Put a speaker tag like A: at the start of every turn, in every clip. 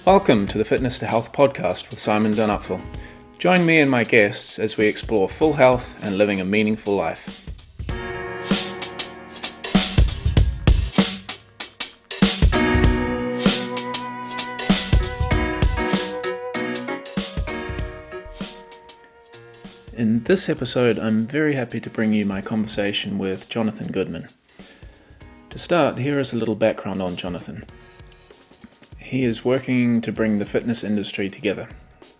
A: Welcome to the Fitness to Health podcast with Simon Dunupful. Join me and my guests as we explore full health and living a meaningful life. In this episode, I'm very happy to bring you my conversation with Jonathan Goodman. To start, here is a little background on Jonathan. He is working to bring the fitness industry together.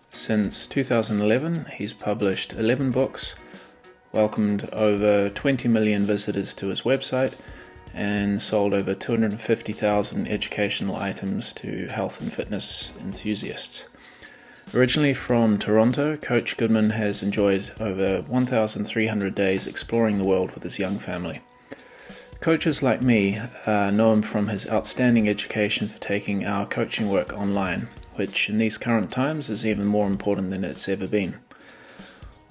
A: Since 2011, he's published 11 books, welcomed over 20 million visitors to his website, and sold over 250,000 educational items to health and fitness enthusiasts. Originally from Toronto, Coach Goodman has enjoyed over 1,300 days exploring the world with his young family. Coaches like me know him from his outstanding education for taking our coaching work online, which in these current times is even more important than it's ever been.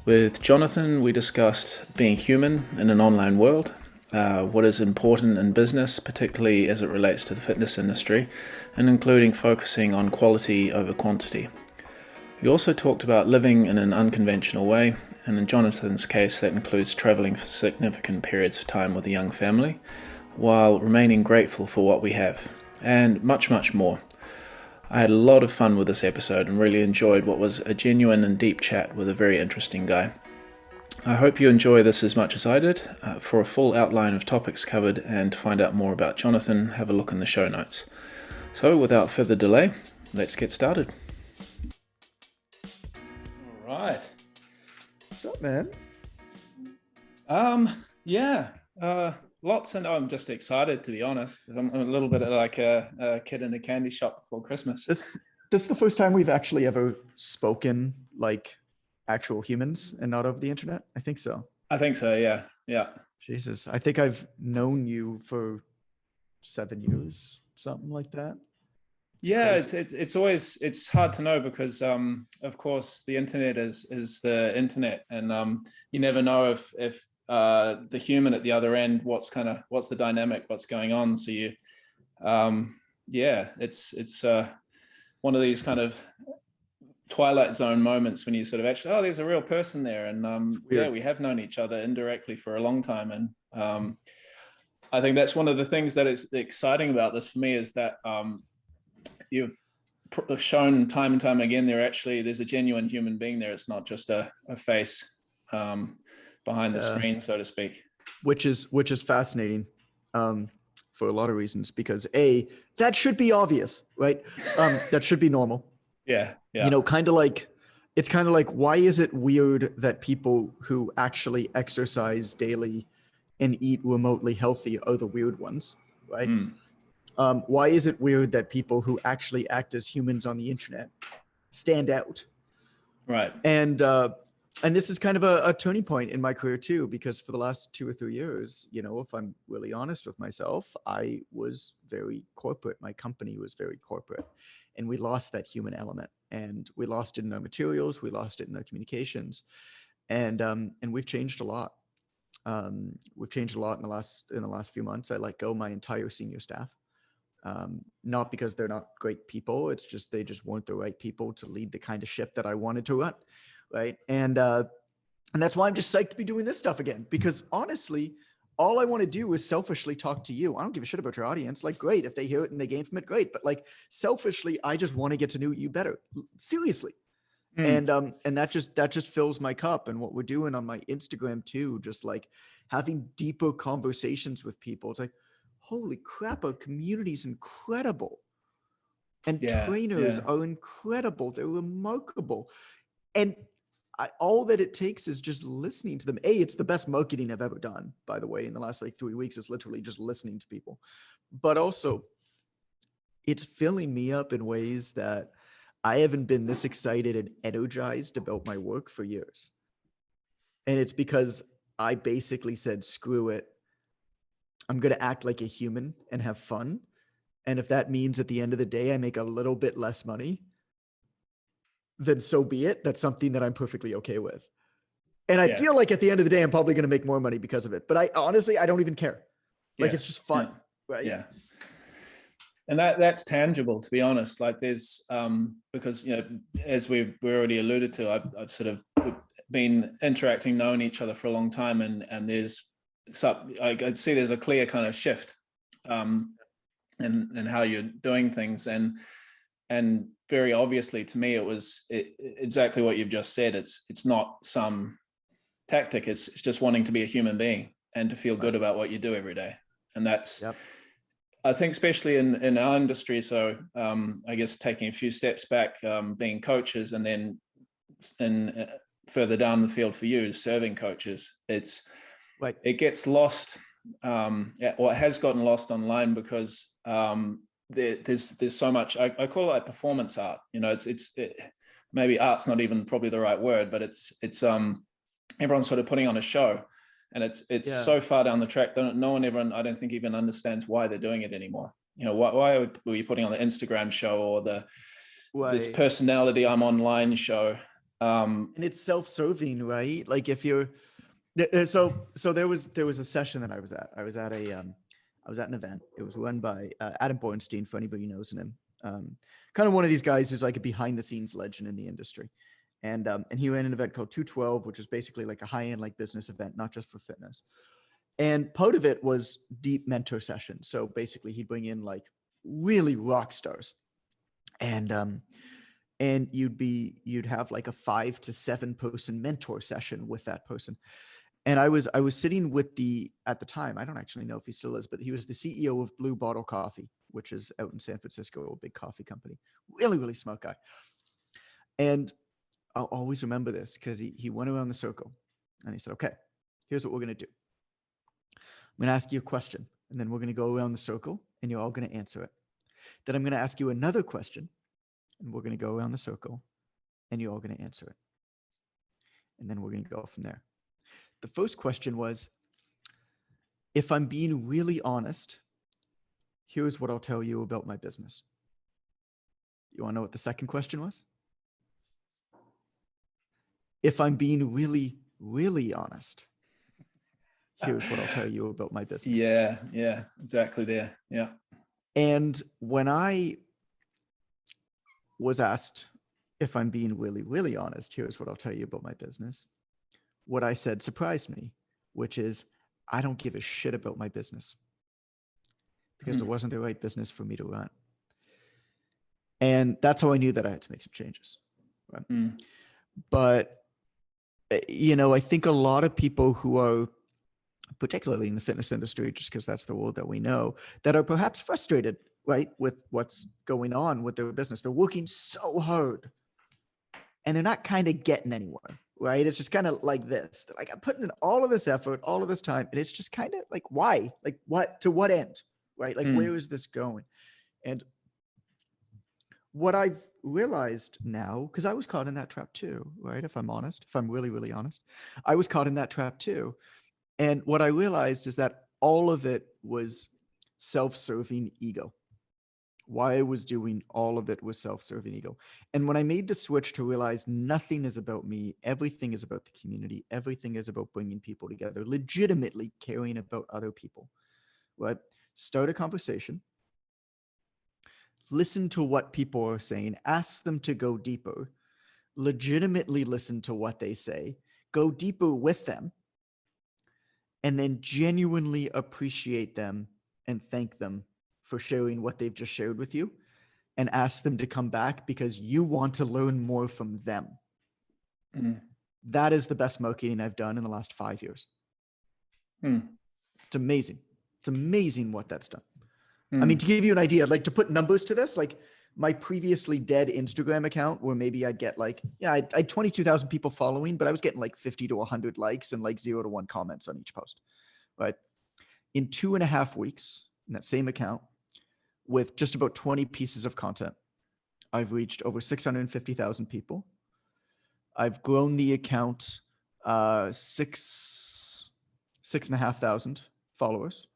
A: With Jonathan, we discussed being human in an online world, what is important in business, particularly as it relates to the fitness industry, and including focusing on quality over quantity. We also talked about living in an unconventional way, and in Jonathan's case that includes traveling for significant periods of time with a young family, while remaining grateful for what we have, and much, much more. I had a lot of fun with this episode and really enjoyed what was a genuine and deep chat with a very interesting guy. I hope you enjoy this as much as I did. For a full outline of topics covered and to find out more about Jonathan, have a look in the show notes. So without further delay, let's get started. Right.
B: What's up, man?
A: Lots, and I'm just excited, to be honest. I'm a little bit like a kid in a candy shop before Christmas.
B: This is the first time we've actually ever spoken like actual humans and not over the internet. I think so.
A: Yeah.
B: Jesus, I think I've known you for 7 years, something like that.
A: It's always hard to know because of course the internet is the internet, and you never know if the human at the other end, what's the dynamic, what's going on. So you it's one of these kind of Twilight Zone moments when you sort of actually, there's a real person there, and we have known each other indirectly for a long time, and I think that's one of the things that is exciting about this for me, is that you've shown time and time again there's a genuine human being there. It's not just a face behind the screen, so to speak.
B: Which is fascinating for a lot of reasons, because that should be obvious, right? That should be normal.
A: Yeah.
B: You know, it's kind of like, why is it weird that people who actually exercise daily and eat remotely healthy are the weird ones, right? Why is it weird that people who actually act as humans on the internet stand out?
A: Right.
B: And this is kind of a turning point in my career too, because for the last 2 or 3 years, you know, if I'm really honest with myself, I was very corporate. My company was very corporate, and we lost that human element, and we lost it in our materials. We lost it in our communications, and we've changed a lot. We've changed a lot in the last few months. I let go my entire senior staff. Not because they're not great people. It's just, they just weren't the right people to lead the kind of ship that I wanted to run. Right. And that's why I'm just psyched to be doing this stuff again, because honestly, all I want to do is selfishly talk to you. I don't give a shit about your audience. Like, great. If they hear it and they gain from it, great. But like, selfishly, I just want to get to know you better. Seriously. And that just fills my cup. And what we're doing on my Instagram too, just like having deeper conversations with people. It's like, holy crap, our community is incredible. And trainers are incredible. They're remarkable. And all that it takes is just listening to them. It's the best marketing I've ever done, by the way, in the last 3 weeks, is literally just listening to people. But also, it's filling me up in ways that I haven't been this excited and energized about my work for years. And it's because I basically said, screw it. I'm going to act like a human and have fun. And if that means at the end of the day, I make a little bit less money, then so be it. That's something that I'm perfectly okay with. And I feel like at the end of the day, I'm probably going to make more money because of it. But I honestly don't even care. Like, it's just fun. Right.
A: Yeah. And that's tangible, to be honest. Like there's because as we already alluded to, I've sort of been interacting, knowing each other for a long time, and there's I'd see there's a clear kind of shift in how you're doing things, and very obviously to me it was exactly what you've just said. It's not some tactic. It's just wanting to be a human being and to feel good about what you do every day, and that's.
B: Yep.
A: I think especially in our industry, so I guess taking a few steps back, being coaches, and then further down the field for you, serving coaches, it gets lost, or it has gotten lost online because there's so much. I call it like performance art. Maybe art's not even probably the right word, but it's everyone's sort of putting on a show. And it's so far down the track that everyone, I don't think, even understands why they're doing it anymore. Why were you putting on the Instagram show or this personality I'm online show?
B: And it's self-serving, right? Like if you're so there was a session that I was at. I was at an event. It was run by Adam Bornstein, for anybody who knows him. Kind of one of these guys who's like a behind the scenes legend in the industry. And he ran an event called 212, which is basically like a high-end like business event, not just for fitness. And part of it was deep mentor session. So basically he'd bring in like really rock stars. And you'd have like a 5 to 7 person mentor session with that person. And I was sitting with at the time, I don't actually know if he still is, but he was the CEO of Blue Bottle Coffee, which is out in San Francisco, a big coffee company. Really, really smart guy. And I'll always remember this because he went around the circle and he said, okay, here's what we're going to do. I'm going to ask you a question, and then we're going to go around the circle and you're all going to answer it. Then I'm going to ask you another question, and we're going to go around the circle and you're all going to answer it. And then we're going to go from there. The first question was, if I'm being really honest, here's what I'll tell you about my business. You want to know what the second question was? If I'm being really, really honest, here's what I'll tell you about my business.
A: Yeah, exactly there. Yeah.
B: And when I was asked if I'm being really, really honest, here's what I'll tell you about my business, what I said surprised me, which is I don't give a shit about my business because it wasn't the right business for me to run. And that's how I knew that I had to make some changes. Right? But I think a lot of people who are, particularly in the fitness industry, just because that's the world that we know, that are perhaps frustrated, right, with what's going on with their business. They're working so hard and they're not kind of getting anywhere, right? It's just kind of like this. They're like, I'm putting in all of this effort, all of this time, and it's just kind of like, why? Like what, to what end, right? Like, where is this going? And what I've realized now, because I was caught in that trap too, right? If I'm honest, if I'm really, really honest, I was caught in that trap too. And what I realized is that all of it was self-serving ego. Why I was doing all of it was self-serving ego. And when I made the switch to realize nothing is about me, everything is about the community, everything is about bringing people together, legitimately caring about other people, right? Start a conversation. Listen to what people are saying, ask them to go deeper, legitimately listen to what they say, go deeper with them, and then genuinely appreciate them and thank them for sharing what they've just shared with you, and ask them to come back because you want to learn more from them. That is the best marketing I've done in the last 5 years. It's amazing. It's amazing what that's done. I mean, to give you an idea, like to put numbers to this, like my previously dead Instagram account where maybe I'd get like, I had 22,000 people following, but I was getting like 50 to 100 likes and like 0 to 1 comments on each post, right? In 2.5 weeks in that same account with just about 20 pieces of content, I've reached over 650,000 people. I've grown the account 6,500 followers,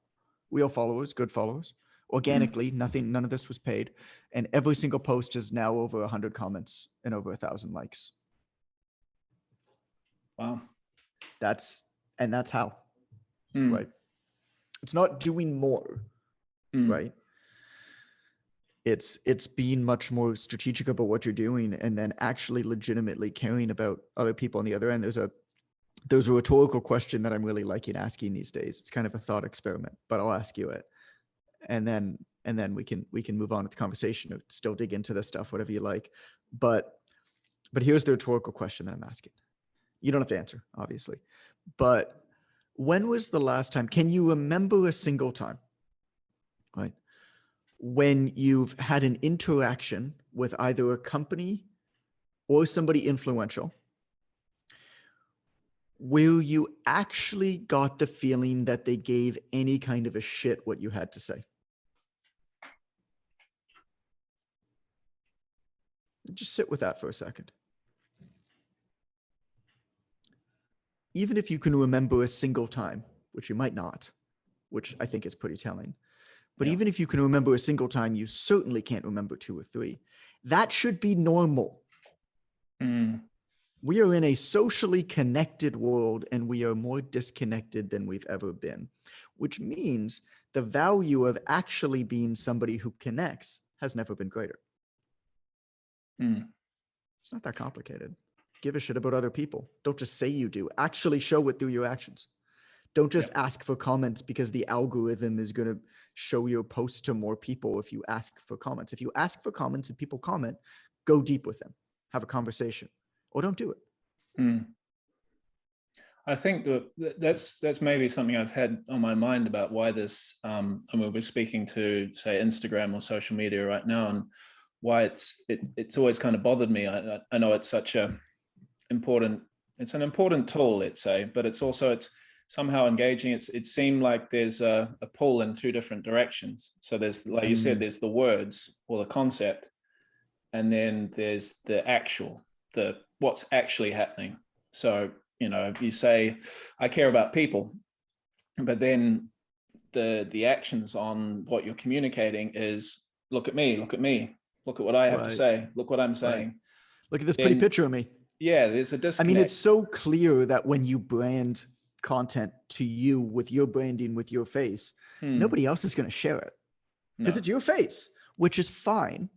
B: real followers, good followers. Organically, none of this was paid. And every single post is now over 100 comments and over 1,000 likes.
A: Wow.
B: That's how, right? It's not doing more, right? It's being much more strategic about what you're doing, and then actually legitimately caring about other people on the other end. There's a rhetorical question that I'm really liking asking these days. It's kind of a thought experiment, but I'll ask you it, and then we can move on with the conversation, or still dig into this stuff, whatever you like. But here's the rhetorical question that I'm asking. You don't have to answer, obviously, but when was the last time? Can you remember a single time, right, when you've had an interaction with either a company or somebody influential where you actually got the feeling that they gave any kind of a shit what you had to say? Just sit with that for a second. Even if you can remember a single time, which you might not, which I think is pretty telling. But even if you can remember a single time, you certainly can't remember 2 or 3. That should be normal. We are in a socially connected world, and we are more disconnected than we've ever been, which means the value of actually being somebody who connects has never been greater. It's not that complicated. Give a shit about other people. Don't just say you do. Actually show it through your actions. Don't just ask for comments because the algorithm is going to show your post to more people if you ask for comments. If you ask for comments and people comment, go deep with them. Have a conversation. Or don't do it.
A: I think that's maybe something I've had on my mind about why this, I mean, we're speaking to, say, Instagram or social media right now, and why it's always kind of bothered me. I know it's such an important tool, let's say, but it's somehow engaging. It seemed like there's a pull in 2 different directions. So there's, like you said, there's the words or the concept, and then there's what's actually happening. So, if you say, I care about people, but then the actions on what you're communicating is, look at me, look at what I have to say, look what I'm saying.
B: Look at this pretty picture of me.
A: Yeah, there's a disconnect.
B: I mean, it's so clear that when you brand content to you with your branding, with your face, nobody else is going to share it because it's your face, which is fine.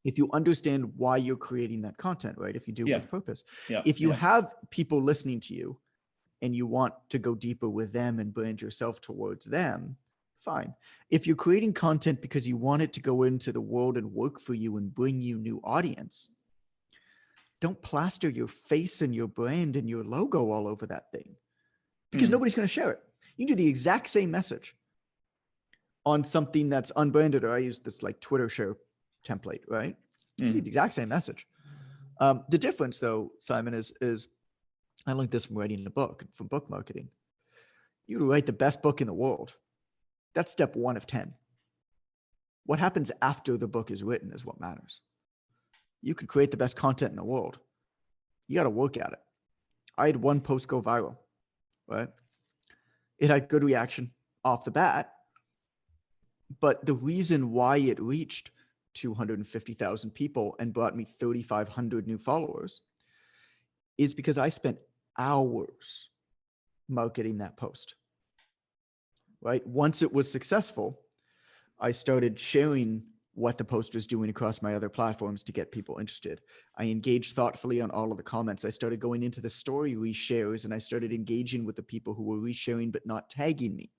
B: If you understand why you're creating that content, right? If you do it with purpose. If you have people listening to you and you want to go deeper with them and brand yourself towards them, fine. If you're creating content because you want it to go into the world and work for you and bring you new audience, don't plaster your face and your brand and your logo all over that thing, because nobody's going to share it. You can do the exact same message on something that's unbranded, or I use this like Twitter share template, right? You do the exact same message. The difference, though, Simon, is I learned this from writing a book, from book marketing. You write the best book in the world. That's step 1 of 10. What happens after the book is written is what matters. You can create the best content in the world. You got to work at it. I had one post go viral, right? It had good reaction off the bat, but the reason why it reached 250,000 people and brought me 3,500 new followers is because I spent hours marketing that post, right? Once it was successful, I started sharing what the post was doing across my other platforms to get people interested. I engaged thoughtfully on all of the comments. I started going into the story reshares, and I started engaging with the people who were resharing but not tagging me,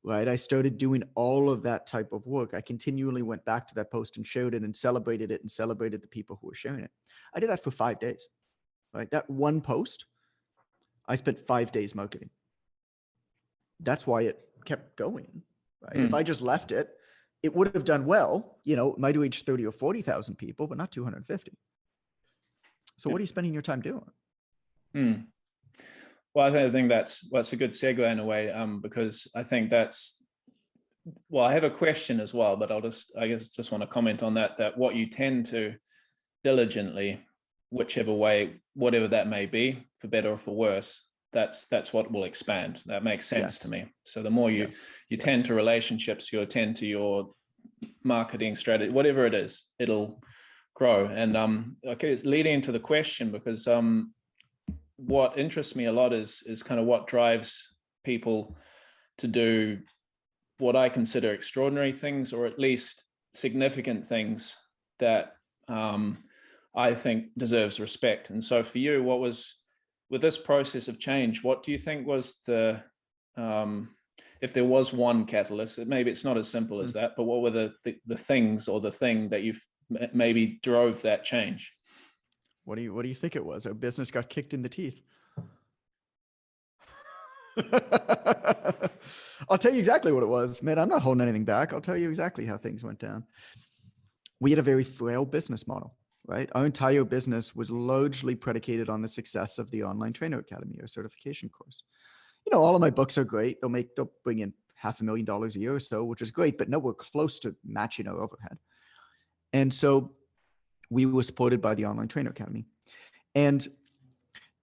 B: right? I started doing all of that type of work. I continually went back to that post and shared it and celebrated the people who were sharing it. I did that for 5 days, right? That one post, I spent 5 days marketing. That's why it kept going, right? If I just left it, it would have done well. It might have reached 30 or 40,000 people, but not 250. So what are you spending your time doing?
A: Well, I think that's a good segue in a way, because I think I have a question as well, but I guess want to comment on that what you tend to diligently, whichever way, whatever that may be, for better or for worse, that's what will expand. That makes sense to me. So the more you tend to relationships, you attend to your marketing strategy, whatever it is, it'll grow. And it's leading into the question, because what interests me a lot is kind of what drives people to do what I consider extraordinary things, or at least significant things that I think deserves respect. And so for you, what was, with this process of change, what do you think was the, if there was one catalyst, maybe it's not as simple as that, but what were the things or the thing that you've maybe drove that change?
B: What do you think it was? Our business got kicked in the teeth. I'll tell you exactly what it was, man. I'm not holding anything back. I'll tell you exactly how things went down. We had a very frail business model, right? Our entire business was largely predicated on the success of the Online Trainer Academy, our certification course. You know, all of my books are great. They'll bring in $500,000 a year or so, which is great, but nowhere close to matching our overhead. And so we were supported by the Online Trainer Academy. And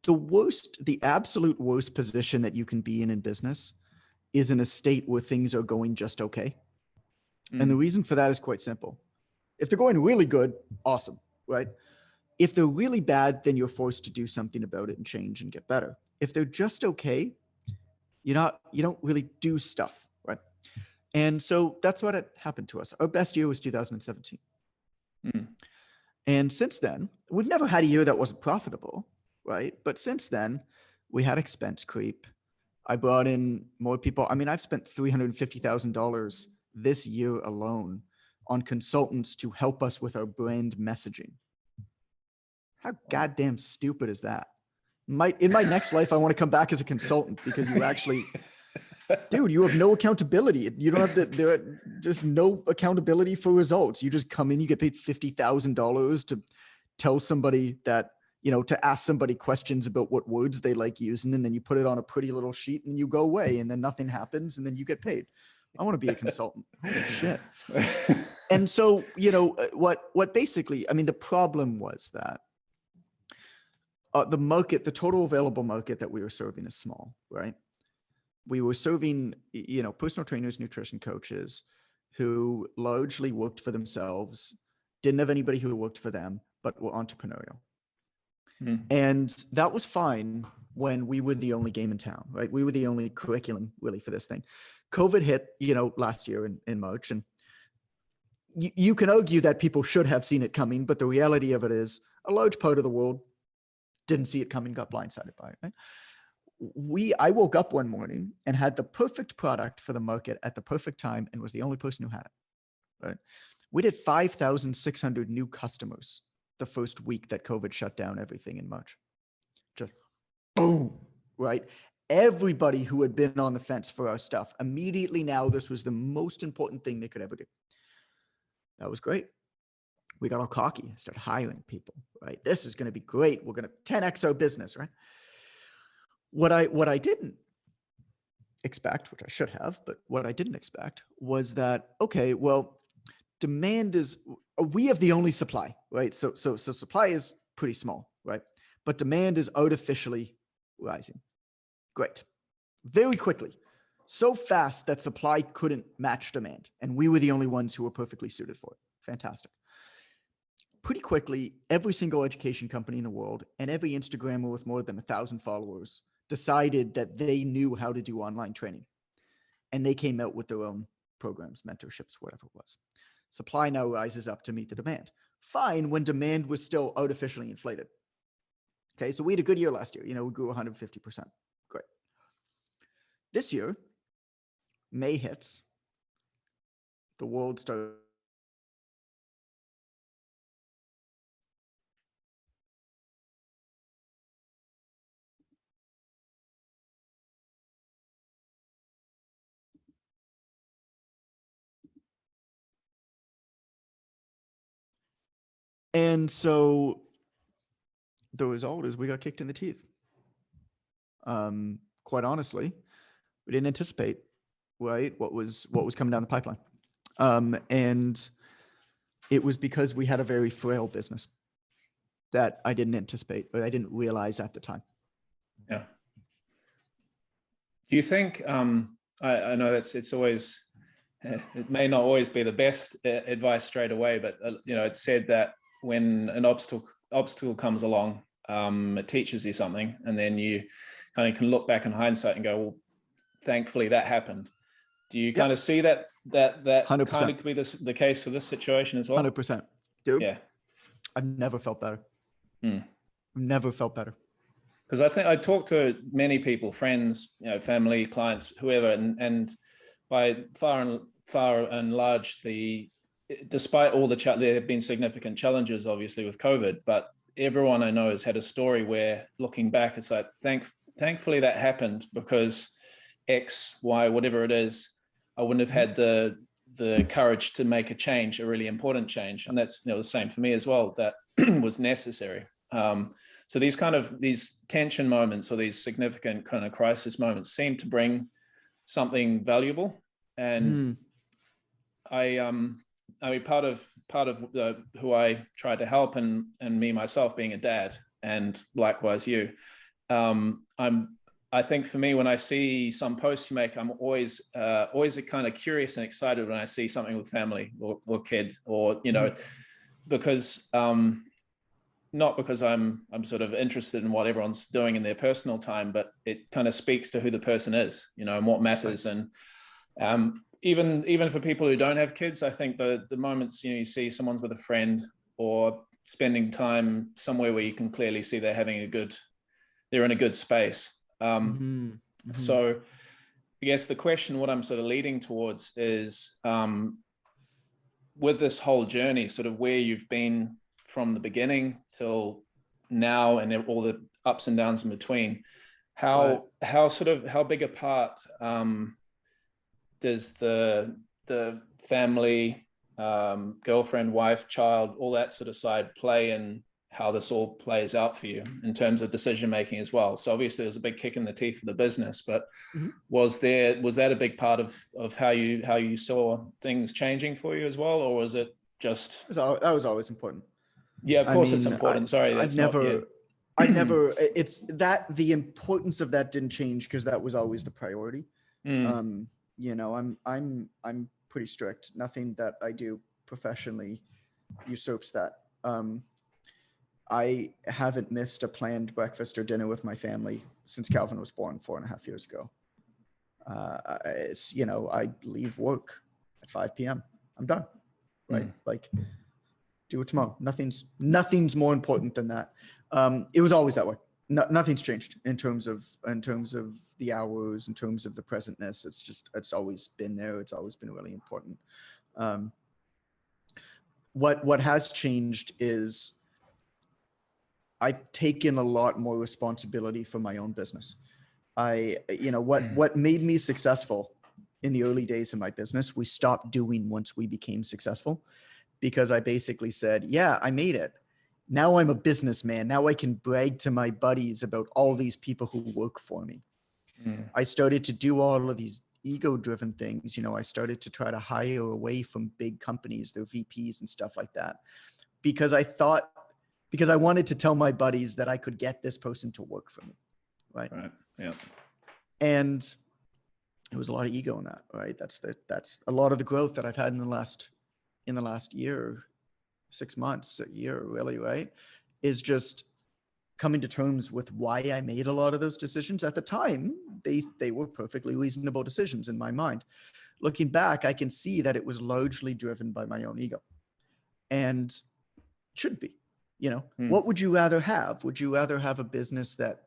B: the absolute worst position that you can be in business is in a state where things are going just okay. And the reason for that is quite simple. If they're going really good, awesome, right? If they're really bad, then you're forced to do something about it and change and get better. If they're just okay, you don't really do stuff, right? And so that's what had happened to us. Our best year was 2017. And since then, we've never had a year that wasn't profitable, right? But since then, we had expense creep. I brought in more people. I mean, I've spent $350,000 this year alone on consultants to help us with our brand messaging. How goddamn stupid is that? In my next life, I want to come back as a consultant because you actually, dude, you have no accountability. You don't have to, there's no accountability for results. You just come in, you get paid $50,000 to tell somebody that, you know, to ask somebody questions about what words they like using. And then you put it on a pretty little sheet and you go away and then nothing happens and then you get paid. I want to be a consultant. Holy shit. And so, you know, what basically, I mean, the problem was that the total available market that we were serving is small, right? We were serving, you know, personal trainers, nutrition coaches who largely worked for themselves, didn't have anybody who worked for them, but were entrepreneurial. And that was fine when we were the only game in town, right? We were the only curriculum really for this thing. COVID hit, you know, last year in March, and you can argue that people should have seen it coming, but the reality of it is a large part of the world didn't see it coming, got blindsided by it, right? I woke up one morning and had the perfect product for the market at the perfect time and was the only person who had it, right? We did 5,600 new customers the first week that COVID shut down everything in March. Just boom, right? Everybody who had been on the fence for our stuff, immediately now this was the most important thing they could ever do. That was great. We got all cocky, started hiring people, right? This is going to be great. We're going to 10x our business, right? What I didn't expect, which I should have, but what I didn't expect was that, okay, well, we have the only supply, right? So supply is pretty small, right? But demand is artificially rising. Great. Very quickly. So fast that supply couldn't match demand. And we were the only ones who were perfectly suited for it. Fantastic. Pretty quickly, every single education company in the world and every Instagrammer with more than 1,000 followers decided that they knew how to do online training. And they came out with their own programs, mentorships, whatever it was. Supply now rises up to meet the demand. Fine when demand was still artificially inflated. Okay, so we had a good year last year. You know, we grew 150%. Great. This year, May hits. The world started. And so the result is we got kicked in the teeth. Quite honestly, we didn't anticipate, right, what was coming down the pipeline. And it was because we had a very frail business that I didn't anticipate, or I didn't realize at the time.
A: Yeah. Do you think, I know it's always, it may not always be the best advice straight away, but you know, it's said that when an obstacle comes along, it teaches you something, and then you kind of can look back in hindsight and go, well, thankfully that happened. Do you kind of see that that kind of
B: 100%.
A: could be the case for this situation as well?
B: 100%. Dude,
A: Yeah.
B: I've never felt better.
A: Mm.
B: Never felt better.
A: Because I think I talked to many people, friends, family, clients, whoever, and by far and large, despite all there have been significant challenges, obviously, with COVID, but everyone I know has had a story where, looking back, it's like, thankfully that happened, because X, Y, whatever it is, I wouldn't have had the courage to make a change, a really important change, and that's the same for me as well. That was necessary. So these tension moments, or these significant kind of crisis moments, seem to bring something valuable. And I mean, part of who I try to help, and me myself being a dad, and likewise you, I think for me, when I see some posts you make, I'm always kind of curious and excited when I see something with family or kid, or because not because I'm sort of interested in what everyone's doing in their personal time, but it kind of speaks to who the person is, and what matters. And even for people who don't have kids, I think the moments you see someone's with a friend, or spending time somewhere where you can clearly see they're in a good space. So I guess the question, what I'm sort of leading towards, is with this whole journey, sort of where you've been from the beginning till now, and all the ups and downs in between, how big a part does the family, girlfriend, wife, child, all that sort of side play in how this all plays out for you in terms of decision making as well? So obviously there's a big kick in the teeth for the business, but was that a big part of how you saw things changing for you as well, or was it just
B: that was always important?
A: Yeah, of course, it's important. Sorry,
B: I've never, it's that the importance of that didn't change, because that was always the priority. I'm pretty strict. Nothing that I do professionally usurps that. I haven't missed a planned breakfast or dinner with my family since Calvin was born 4.5 years ago. I leave work at 5 p.m. I'm done. Right. Like, do it tomorrow. Nothing's more important than that. It was always that way. Nothing's changed in terms of the hours, in terms of the presentness. It's always been there. It's always been really important. What has changed is I've taken a lot more responsibility for my own business. What made me successful in the early days of my business, we stopped doing once we became successful, because I basically said, yeah, I made it. Now I'm a businessman. Now I can brag to my buddies about all these people who work for me. I started to do all of these ego-driven things. I started to try to hire away from big companies, their VPs and stuff like that, because I wanted to tell my buddies that I could get this person to work for me. Right.
A: Yeah.
B: And there was a lot of ego in that. Right. That's a lot of the growth that I've had in the last year, 6 months, a year, really, right, is just coming to terms with why I made a lot of those decisions. At the time, they were perfectly reasonable decisions in my mind. Looking back, I can see that it was largely driven by my own ego, and should be. What would you rather have? Would you rather have a business that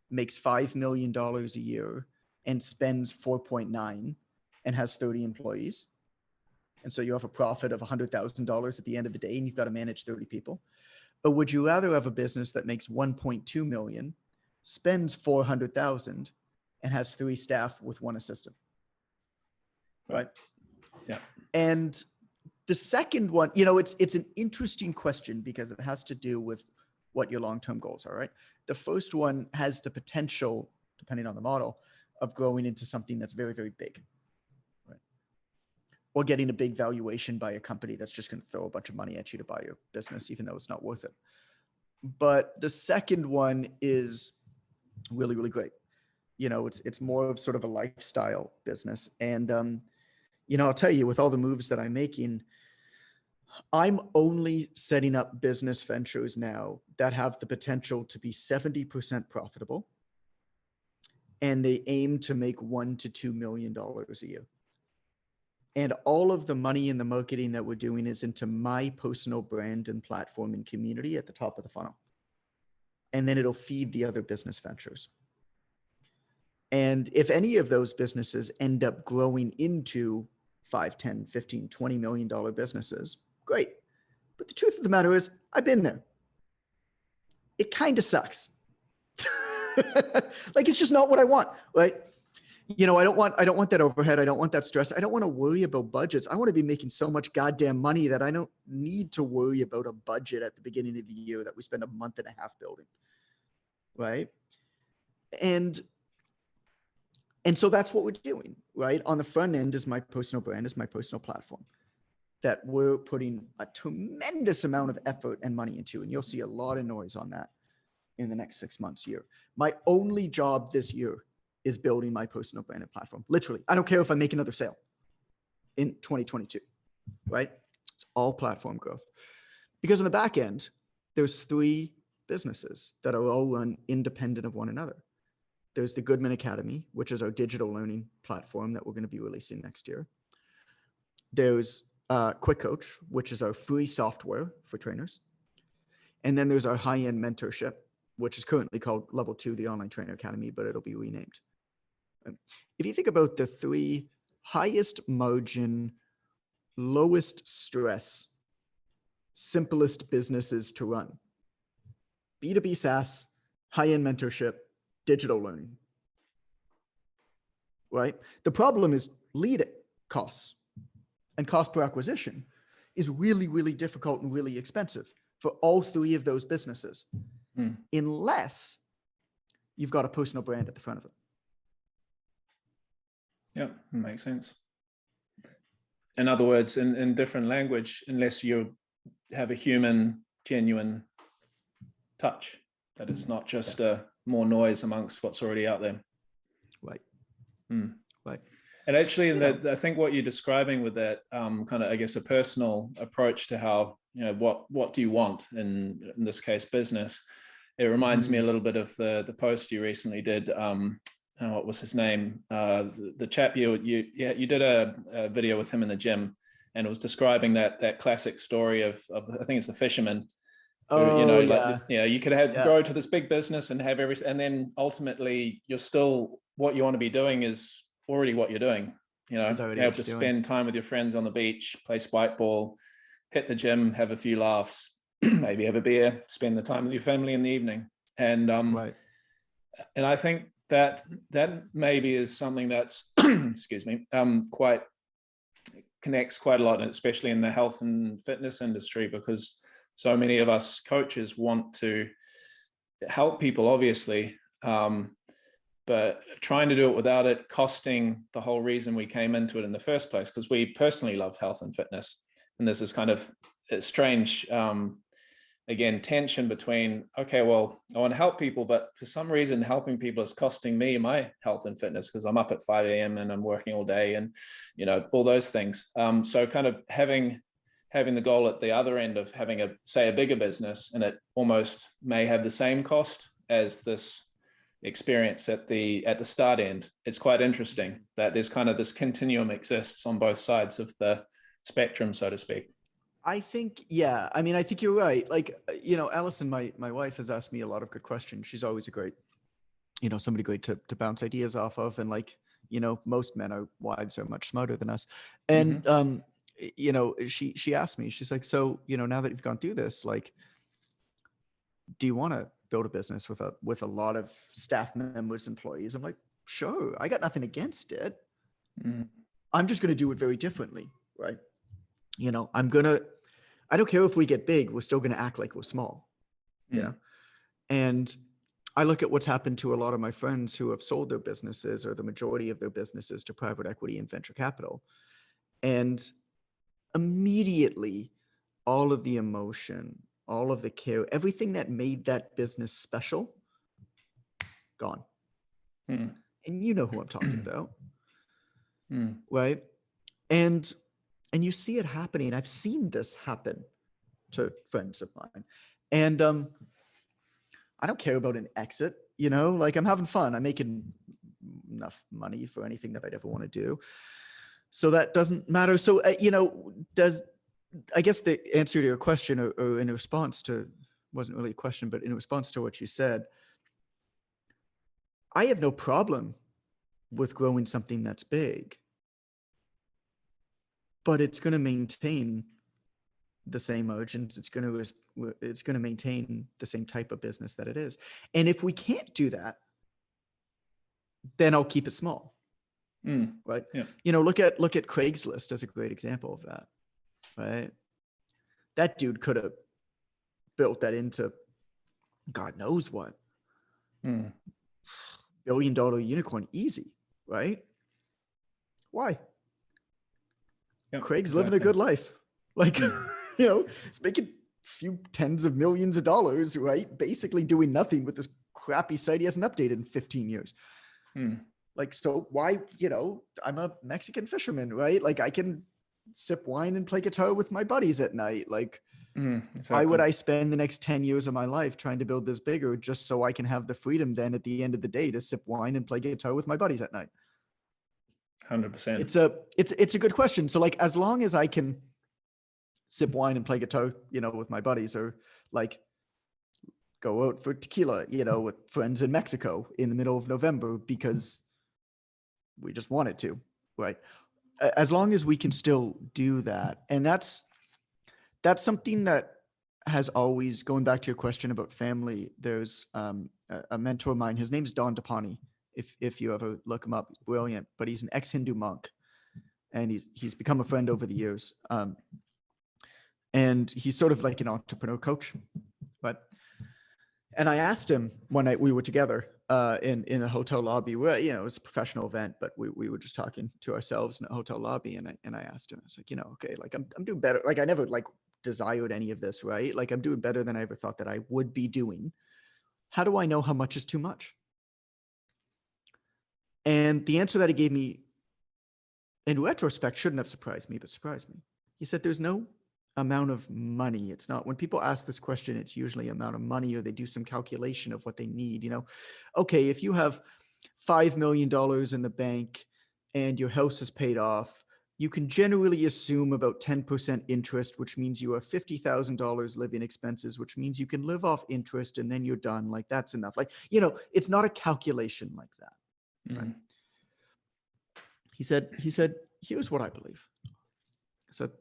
B: makes $5 million a year and spends 4.9 and has 30 employees? And so you have a profit of $100,000 at the end of the day, and you've got to manage 30 people. Or would you rather have a business that makes 1.2 million, spends 400,000, and has 3 staff with 1 assistant? Right.
A: Yeah.
B: And the second one, it's an interesting question, because it has to do with what your long-term goals are, right? The first one has the potential, depending on the model, of growing into something that's very, very big. Or getting a big valuation by a company that's just going to throw a bunch of money at you to buy your business, even though it's not worth it. But the second one is really, really great. It's more of sort of a lifestyle business. And, I'll tell you, with all the moves that I'm making, I'm only setting up business ventures now that have the potential to be 70% profitable, and they aim to make $1 to $2 million a year. And all of the money and the marketing that we're doing is into my personal brand and platform and community at the top of the funnel. And then it'll feed the other business ventures. And if any of those businesses end up growing into 5, 10, 15, $20 million businesses, great. But the truth of the matter is, I've been there. It kind of sucks. Like, it's just not what I want, right? You know, I don't want that overhead. I don't want that stress. I don't want to worry about budgets. I want to be making so much goddamn money that I don't need to worry about a budget at the beginning of the year that we spend a month and a half building, right? And so that's what we're doing, right? On the front end is my personal brand, is my personal platform that we're putting a tremendous amount of effort and money into. And you'll see a lot of noise on that in the next 6 months, year. My only job this year is building my personal branded platform. Literally, I don't care if I make another sale in 2022, right? It's all platform growth. Because on the back end, there's 3 businesses that are all run independent of one another. There's the Goodman Academy, which is our digital learning platform that we're going to be releasing next year. There's Quick Coach, which is our free software for trainers. And then there's our high-end mentorship, which is currently called Level 2, the Online Trainer Academy, but it'll be renamed. If you think about the 3 highest margin, lowest stress, simplest businesses to run, B2B SaaS, high-end mentorship, digital learning, right? The problem is lead costs and cost per acquisition is really, really difficult and really expensive for all 3 of those businesses, unless you've got a personal brand at the front of it.
A: Yeah, makes sense. In other words, in different language, unless you have a human, genuine touch, that it's not just more noise amongst what's already out there.
B: Right.
A: Right. And actually, I think what you're describing with that kind of, I guess, a personal approach to how, you know, what do you want in this case, business. It reminds me a little bit of the post you recently did. What was his name? The chap you did a video with him in the gym, and it was describing that classic story of I think it's the fisherman.
B: Oh,
A: you know,
B: yeah.
A: like, you know, you could grow to this big business and have everything, and then ultimately you're still, what you want to be doing is already what you're doing. You know, be able to spend time with your friends on the beach, play spike ball, hit the gym, have a few laughs, maybe have a beer, spend the time with your family in the evening. And and I think that maybe is something that's excuse me, quite connects quite a lot, especially in the health and fitness industry, because so many of us coaches want to help people, obviously, but trying to do it without it costing the whole reason we came into it in the first place, because we personally love health and fitness. And there's this kind of strange, again, tension between, okay, well, I want to help people, but for some reason, helping people is costing me my health and fitness because I'm up at 5 a.m. and I'm working all day and, you know, all those things. So kind of having the goal at the other end of having a bigger business, and it almost may have the same cost as this experience at the start end. It's quite interesting that there's kind of this continuum exists on both sides of the spectrum, so to speak.
B: I think, yeah. I mean, I think you're right. Like, you know, Allison, my wife, has asked me a lot of good questions. She's always a great, you know, somebody great to bounce ideas off of. And like, you know, most wives are much smarter than us. And, you know, she asked me, she's like, so, you know, now that you've gone through this, like, do you want to build a business with a lot of staff members, employees? I'm like, sure, I got nothing against it. I'm just going to do it very differently. Right. You know, I don't care if we get big, we're still going to act like we're small, you know? And I look at what's happened to a lot of my friends who have sold their businesses, or the majority of their businesses, to private equity and venture capital. And immediately all of the emotion, all of the care, everything that made that business special, gone. And you know who I'm talking about, right? And you see it happening. I've seen this happen to friends of mine. And I don't care about an exit, you know, like, I'm having fun. I'm making enough money for anything that I'd ever want to do. So that doesn't matter. So, I guess the answer to your question, or in response to, wasn't really a question, but in response to what you said, I have no problem with growing something that's big, but it's going to maintain the same margins. It's going to maintain the same type of business that it is. And if we can't do that, then I'll keep it small. Right.
A: Yeah.
B: Look at Craigslist as a great example of that. Right. That dude could have built that into God knows what. $1 billion unicorn, easy. Right. Why?
A: Yep,
B: Craig's living a good life. Like, it's making few tens of millions of dollars, right? Basically doing nothing with this crappy site he hasn't updated in 15 years. Like, so why, I'm a Mexican fisherman, right? Like, I can sip wine and play guitar with my buddies at night. Like,
A: exactly.
B: Why would I spend the next 10 years of my life trying to build this bigger just so I can have the freedom then at the end of the day to sip wine and play guitar with my buddies at night?
A: 100%.
B: It's a good question. So like, as long as I can sip wine and play guitar, with my buddies, or like go out for tequila, with friends in Mexico in the middle of November because we just wanted to, right? As long as we can still do that. And that's something that has always, going back to your question about family, there's a mentor of mine, his name's Don DePani. If you ever look him up, brilliant, but he's an ex-Hindu monk, and he's become a friend over the years. And he's sort of like an entrepreneur coach. And I asked him one night, we were together in a hotel lobby where, it was a professional event, but we were just talking to ourselves in a hotel lobby. And I asked him, I was like, okay, like I'm doing better. Like I never like desired any of this, right? Like I'm doing better than I ever thought that I would be doing. How do I know how much is too much? And the answer that he gave me in retrospect shouldn't have surprised me, but surprised me. He said, there's no amount of money. It's not, when people ask this question, it's usually amount of money, or they do some calculation of what they need. Okay, if you have $5 million in the bank and your house is paid off, you can generally assume about 10% interest, which means you have $50,000 living expenses, which means you can live off interest and then you're done. Like that's enough. Like, it's not a calculation like that. Right? He said, here's what I believe. I said,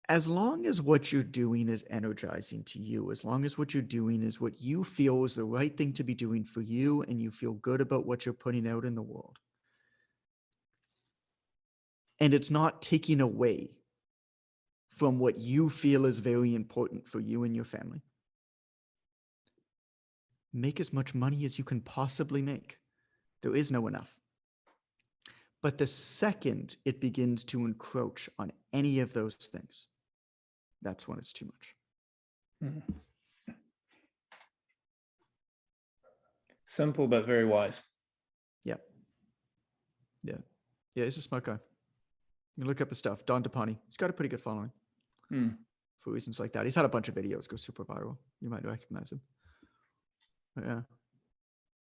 B: as long as what you're doing is energizing to you, as long as what you're doing is what you feel is the right thing to be doing for you, and you feel good about what you're putting out in the world, and it's not taking away from what you feel is very important for you and your family, make as much money as you can possibly make. There is no enough. But the second it begins to encroach on any of those things, that's when it's too much.
A: Simple, but very wise.
B: Yeah. He's a smart guy. You look up his stuff. Don DePani. He's got a pretty good following for reasons like that. He's had a bunch of videos go super viral. You might recognize him. But yeah.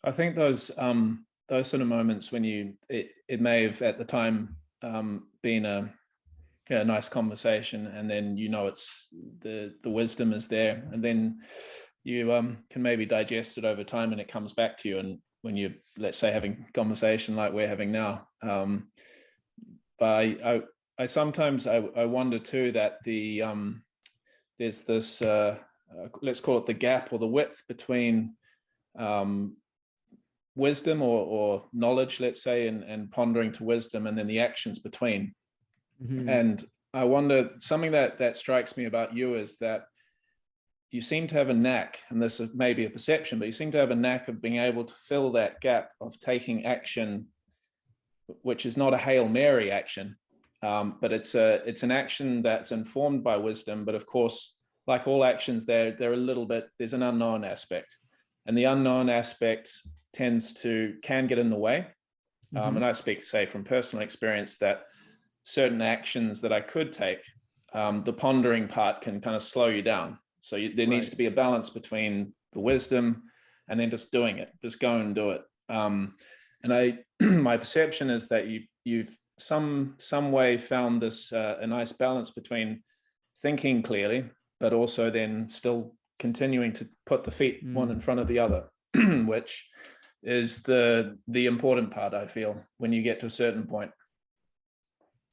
B: I
A: think those sort of moments when it may have at the time been a nice conversation, and then it's the wisdom is there, and then you can maybe digest it over time, and it comes back to you. And when you, let's say, having a conversation like we're having now, but I sometimes I wonder too that there's this let's call it the gap or the width between wisdom or knowledge, let's say, and pondering to wisdom, and then the actions between. And I wonder, something that strikes me about you is that you seem to have a knack, and this is maybe a perception, but you seem to have a knack of being able to fill that gap of taking action, which is not a Hail Mary action, but it's an action that's informed by wisdom. But of course, like all actions, they're a little bit, there's an unknown aspect, and the unknown aspect can get in the way. And I speak, say, from personal experience, that certain actions that I could take, the pondering part can kind of slow you down. So there needs to be a balance between the wisdom and then just doing it, just go and do it. And And my perception is that you've some way found this a nice balance between thinking clearly, but also then still continuing to put the feet one in front of the other, which is the important part, I feel, when you get to a certain point.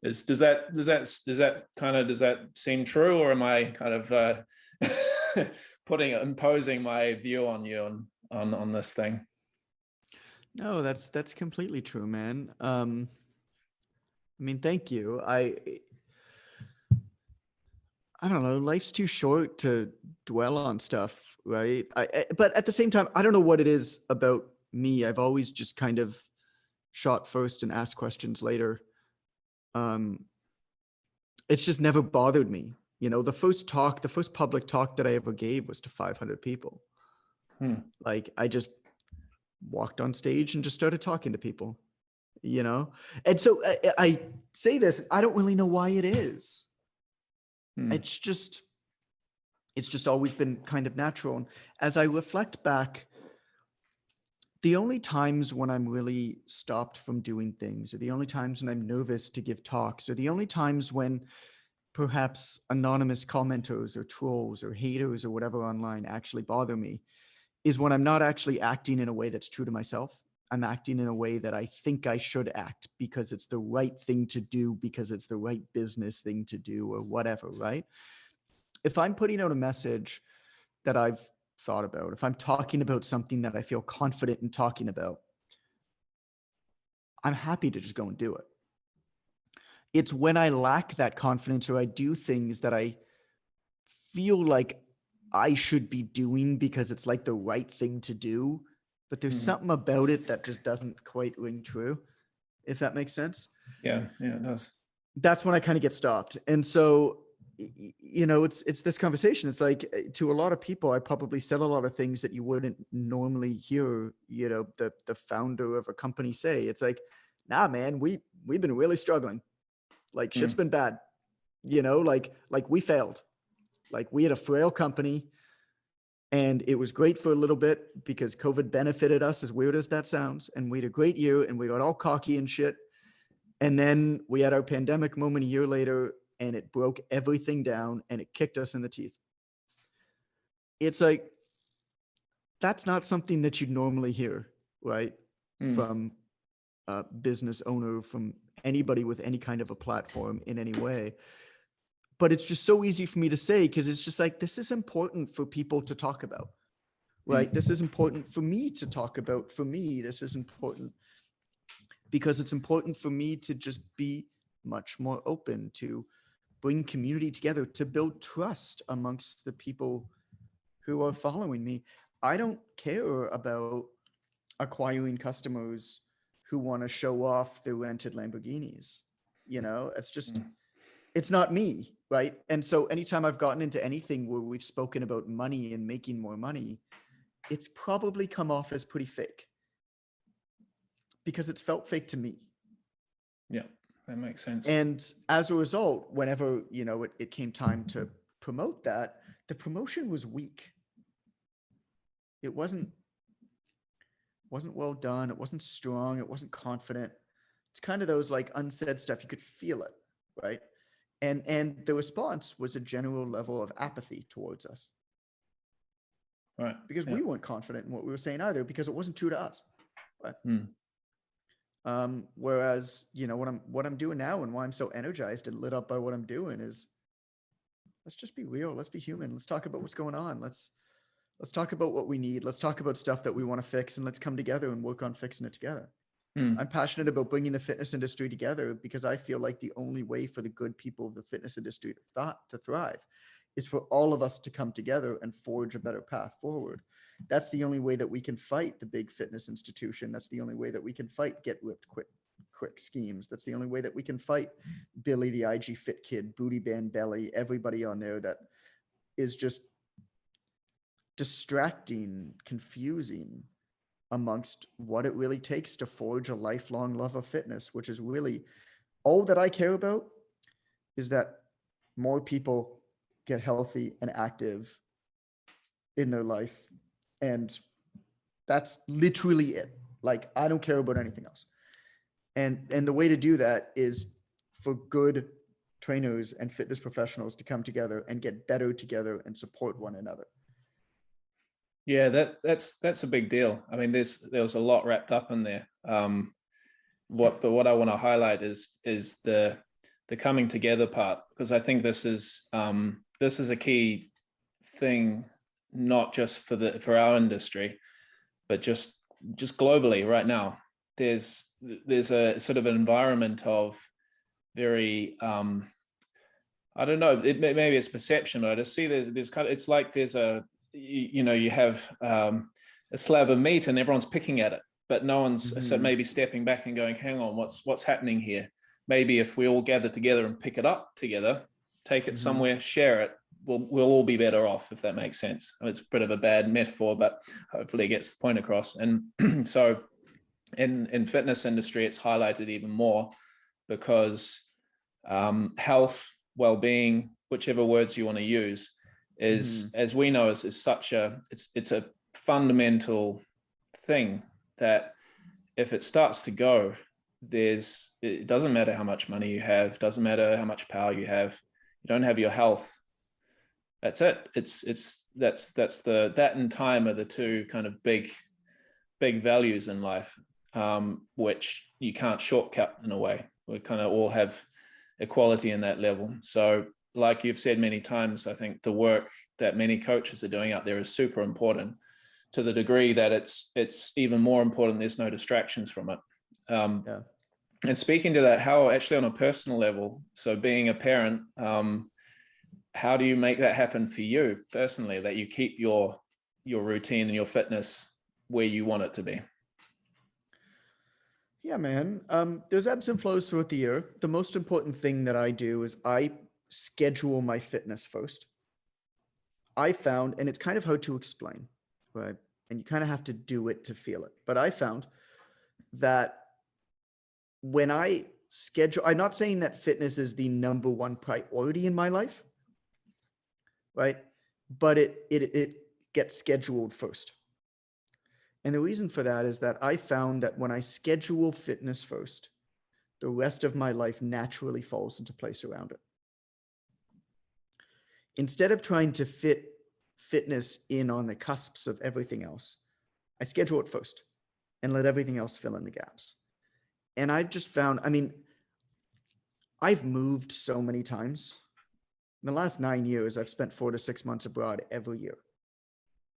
A: Does that seem true, or am I kind of imposing my view on you on this thing?
B: No, that's completely true, man. I mean, thank you. I don't know. Life's too short to dwell on stuff, right? But at the same time, I don't know what it is about me. I've always just kind of shot first and asked questions later. It's just never bothered me. You know, the first public talk that I ever gave was to 500 people. Like, I just walked on stage and just started talking to people, you know? And so I say this, I don't really know why it is. It's just always been kind of natural. And as I reflect back, the only times when I'm really stopped from doing things, or the only times when I'm nervous to give talks, or the only times when perhaps anonymous commenters or trolls or haters or whatever online actually bother me, is when I'm not actually acting in a way that's true to myself. I'm acting in a way that I think I should act because it's the right thing to do, because it's the right business thing to do, or whatever, right? If I'm putting out a message that I've thought about, if I'm talking about something that I feel confident in talking about, I'm happy to just go and do it. It's when I lack that confidence, or I do things that I feel like I should be doing because it's like the right thing to do, but there's something about it that just doesn't quite ring true, if that makes sense.
A: Yeah, it does.
B: That's when I kind of get stopped. And so, you know, it's this conversation. It's like, to a lot of people, I probably said a lot of things that you wouldn't normally hear, you know, the founder of a company say. It's like, nah, man, we've been really struggling. Like, shit's been bad, you know, like we failed. Like, we had a frail company, and it was great for a little bit because COVID benefited us, as weird as that sounds. And we had a great year, and we got all cocky and shit. And then we had our pandemic moment a year later, and it broke everything down, and it kicked us in the teeth. It's like, that's not something that you'd normally hear, right? From a business owner, from anybody with any kind of a platform in any way. But it's just so easy for me to say, because it's just like, this is important for people to talk about, right? This is important for me to talk about. For me, this is important because it's important for me to just be much more open, to bring community together, to build trust amongst the people who are following me. I don't care about acquiring customers who want to show off their rented Lamborghinis. You know, it's just, it's not me, right? And so anytime I've gotten into anything where we've spoken about money and making more money, it's probably come off as pretty fake, because it's felt fake to me.
A: Yeah, that makes sense.
B: And as a result, whenever, you know, it came time to promote that, the promotion was weak. It wasn't well done. It wasn't strong. It wasn't confident. It's kind of those like unsaid stuff. You could feel it, right? And the response was a general level of apathy towards us.
A: Right.
B: Because we weren't confident in what we were saying either, because it wasn't true to us. Right? Whereas, you know, what I'm doing now, and why I'm so energized and lit up by what I'm doing, is, let's just be real. Let's be human. Let's talk about what's going on. Let's talk about what we need. Let's talk about stuff that we want to fix, and let's come together and work on fixing it together. I'm passionate about bringing the fitness industry together, because I feel like the only way for the good people of the fitness industry to thrive is for all of us to come together and forge a better path forward. That's the only way that we can fight the big fitness institution. That's the only way that we can fight get ripped quick schemes. That's the only way that we can fight Billy the IG Fit Kid, Booty Band Belly, everybody on there that is just distracting, confusing amongst what it really takes to forge a lifelong love of fitness, which is really all that I care about, is that more people get healthy and active in their life. And that's literally it. Like, I don't care about anything else. And the way to do that is for good trainers and fitness professionals to come together and get better together and support one another.
A: Yeah, that's a big deal. I mean, there was a lot wrapped up in there. What I want to highlight is the coming together part, because I think this is a key thing, not just for our industry, but just globally right now. There's a sort of an environment of very I don't know, maybe it's perception, but I just see there's kind of, it's like there's you have a slab of meat and everyone's picking at it, but no one's maybe stepping back and going, hang on, what's happening here? Maybe if we all gather together and pick it up together, take it somewhere, share it, we'll all be better off, if that makes sense. I mean, it's a bit of a bad metaphor, but hopefully it gets the point across. And so in fitness industry, it's highlighted even more because health, well-being, whichever words you want to use, is as we know is such a it's a fundamental thing that if it starts to go, it doesn't matter how much money you have, doesn't matter how much power you have, you don't have your health, that's it. That and time are the two kind of big values in life, which you can't shortcut in a way. We kind of all have equality in that level. So like you've said many times, I think the work that many coaches are doing out there is super important, to the degree that it's even more important there's no distractions from it. And speaking to that, how actually on a personal level, so being a parent, how do you make that happen for you personally, that you keep your routine and your fitness where you want it to be?
B: Yeah, man. There's ebbs and flows throughout the year. The most important thing that I do is I schedule my fitness first. I found, and it's kind of hard to explain, right? And you kind of have to do it to feel it. But I found that when I schedule, I'm not saying that fitness is the number one priority in my life, right? But it gets scheduled first. And the reason for that is that I found that when I schedule fitness first, the rest of my life naturally falls into place around it. Instead of trying to fit fitness in on the cusps of everything else, I schedule it first and let everything else fill in the gaps. And I've just found, I mean, I've moved so many times. In the last 9 years, I've spent 4 to 6 months abroad every year.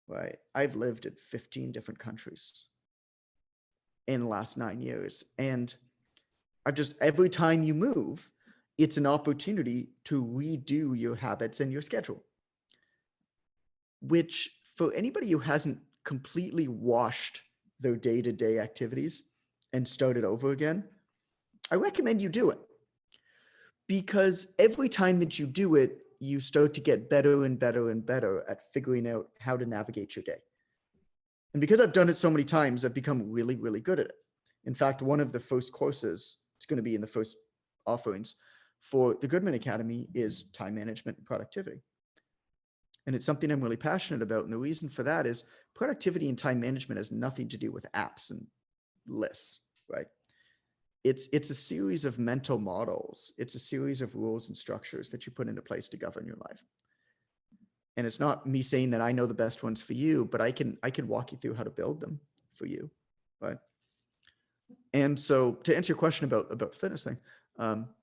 B: Right. I've lived in 15 different countries in the last 9 years. And every time you move, it's an opportunity to redo your habits and your schedule, which for anybody who hasn't completely washed their day-to-day activities and started over again, I recommend you do it, because every time that you do it, you start to get better and better and better at figuring out how to navigate your day. And because I've done it so many times, I've become really, really good at it. In fact, one of the first courses, it's going to be in the first offerings for the Goodman Academy, is time management and productivity. And it's something I'm really passionate about. And the reason for that is productivity and time management has nothing to do with apps and lists, right? It's a series of mental models. It's a series of rules and structures that you put into place to govern your life. And it's not me saying that I know the best ones for you, but I can walk you through how to build them for you, right? And so to answer your question about the fitness thing,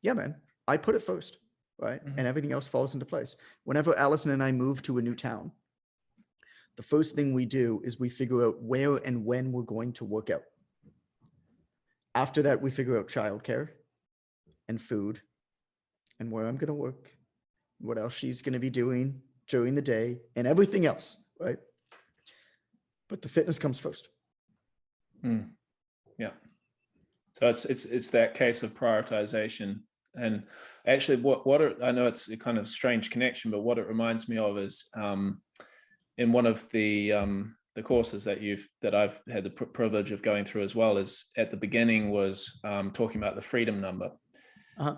B: yeah, man, I put it first, right? And everything else falls into place. Whenever Allison and I move to a new town, the first thing we do is we figure out where and when we're going to work out. After that, we figure out childcare and food and where I'm going to work, what else she's going to be doing during the day, and everything else, right? But the fitness comes first.
A: Yeah. So it's that case of prioritization. And actually, I know it's a kind of strange connection, but what it reminds me of is in one of the courses that I've had the privilege of going through as well, is at the beginning was talking about the freedom number.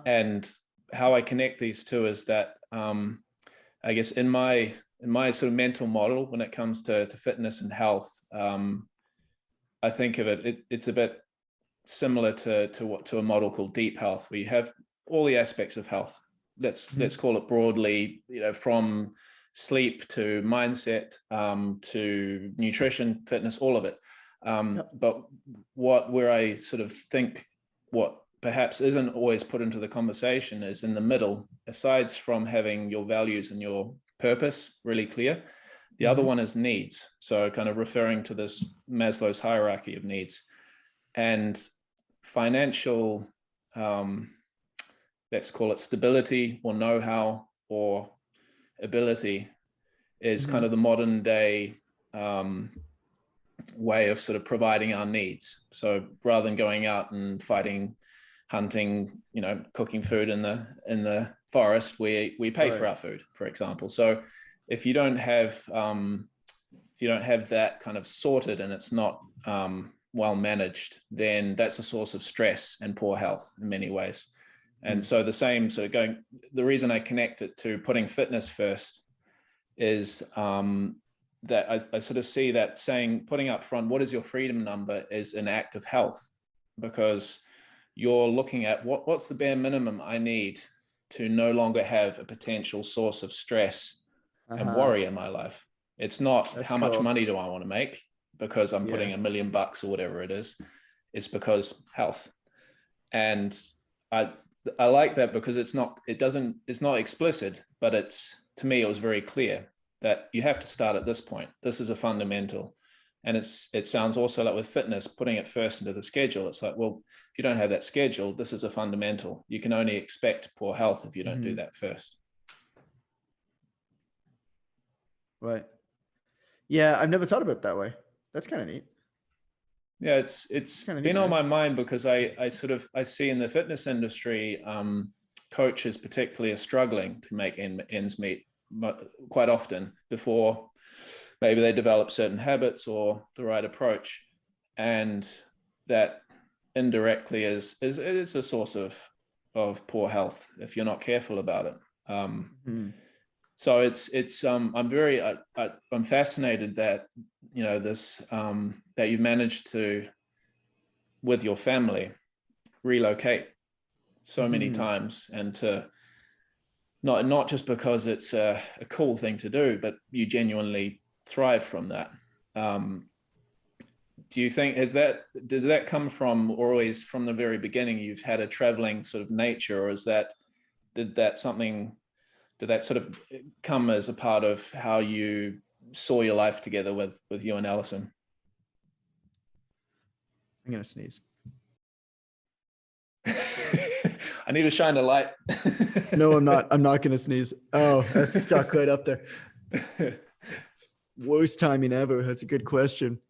A: And how I connect these two is that I guess in my sort of mental model when it comes to fitness and health, I think of it's a bit similar to a model called deep health, where you have all the aspects of health. Let's call it broadly, from sleep to mindset, to nutrition, fitness, all of it. But where I sort of think what perhaps isn't always put into the conversation is in the middle, aside from having your values and your purpose really clear. The other one is needs. So kind of referring to this Maslow's hierarchy of needs. And financial, let's call it stability or know-how or ability, is kind of the modern day way of sort of providing our needs. So rather than going out and fighting, hunting, cooking food in the forest, we pay for our food, for example. So if you don't have that kind of sorted, and it's not well managed, then that's a source of stress and poor health in many ways. And so the reason I connect it to putting fitness first is that I sort of see that saying, putting up front, what is your freedom number, is an act of health, because you're looking at what's the bare minimum I need to no longer have a potential source of stress and worry in my life. It's not how much money do I want to make because I'm putting $1 million or whatever it is. It's because health. And I like that because it's not explicit, but to me, it was very clear that you have to start at this point. This is a fundamental. And it sounds also like with fitness, putting it first into the schedule. It's like, well, if you don't have that schedule, this is a fundamental. You can only expect poor health if you don't do that first.
B: Right. Yeah, I've never thought about it that way. That's kind of neat.
A: Yeah, it's kind of been on my mind because I see in the fitness industry, coaches particularly are struggling to make ends meet quite often before maybe they develop certain habits or the right approach, and that indirectly is a source of poor health if you're not careful about it. So I'm fascinated that that you managed to, with your family, relocate so many times, and to not just because it's a cool thing to do, but you genuinely thrive from that. Do you think does that come from, or always from the very beginning you've had a traveling sort of nature, or did that sort of come as a part of how you saw your life together with you and Allison?
B: I'm going to sneeze.
A: I need to shine a light.
B: No, I'm not going to sneeze. Oh, that's stuck right up there. Worst timing ever. That's a good question.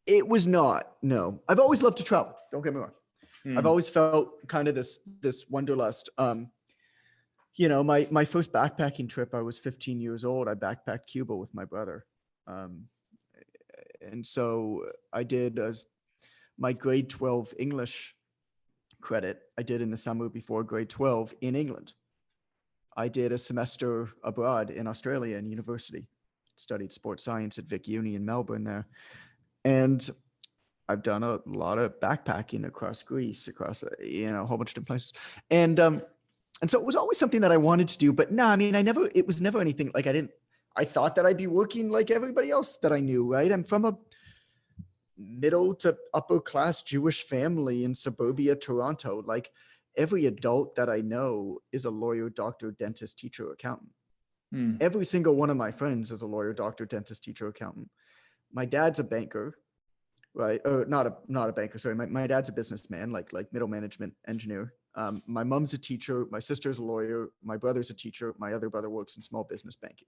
B: It was not. No, I've always loved to travel. Don't get me wrong. I've always felt kind of this wanderlust. My first backpacking trip, I was 15 years old. I backpacked Cuba with my brother. And so I did my grade 12 English credit. I did in the summer before grade 12 in England. I did a semester abroad in Australia in university, studied sports science at Vic Uni in Melbourne there. And I've done a lot of backpacking across Greece, across, a whole bunch of different places. And so it was always something that I wanted to do, but no, I mean, it was never anything like I thought that I'd be working like everybody else that I knew, right? I'm from a middle to upper class Jewish family in suburbia Toronto. Like every adult that I know is a lawyer, doctor, dentist, teacher, accountant. Every single one of my friends is a lawyer, doctor, dentist, teacher, accountant. My dad's a banker, right? Or not a banker. Sorry. My dad's a businessman, like middle management engineer. My mom's a teacher. My sister's a lawyer. My brother's a teacher. My other brother works in small business banking.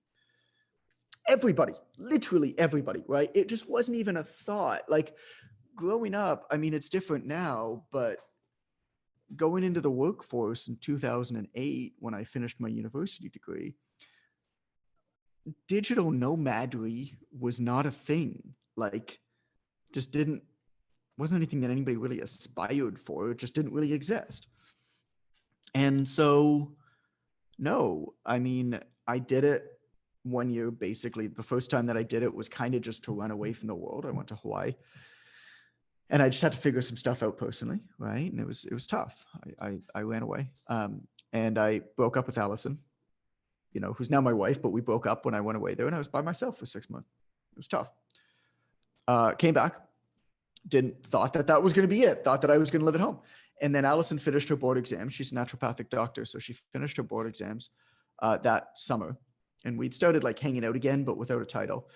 B: Everybody, literally everybody, right? It just wasn't even a thought. Like growing up, I mean, it's different now, but going into the workforce in 2008, when I finished my university degree, digital nomadry was not a thing. Like just wasn't anything that anybody really aspired for. It just didn't really exist. And so, no, I mean, I did it 1 year. Basically, the first time that I did it was kind of just to run away from the world. I went to Hawaii And I just had to figure some stuff out personally, right? And it was tough. I ran away, and I broke up with Allison, who's now my wife, but we broke up when I went away there, and I was by myself for 6 months. It was tough. Came back, thought that was going to be it. Thought that I was going to live at home. And then Allison finished her board exam. She's a naturopathic doctor, so she finished her board exams that summer, and we'd started like hanging out again, but without a title.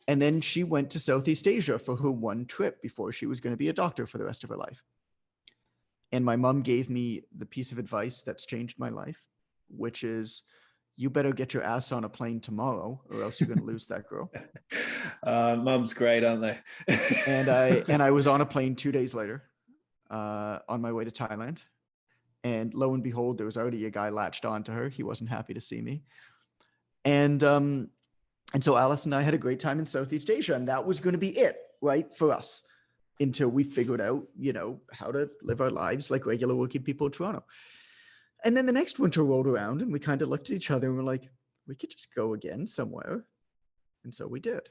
B: And then she went to Southeast Asia for her one trip before she was going to be a doctor for the rest of her life. And my mom gave me the piece of advice that's changed my life, which is, you better get your ass on a plane tomorrow or else you're going to lose that girl.
A: Mums great, aren't they?
B: and I was on a plane 2 days later on my way to Thailand. And lo and behold, there was already a guy latched on to her. He wasn't happy to see me. And so Alice and I had a great time in Southeast Asia, and that was going to be it, right, for us, until we figured out, how to live our lives like regular working people in Toronto. And then the next winter rolled around, and we kind of looked at each other and we're like, we could just go again somewhere. And so we did.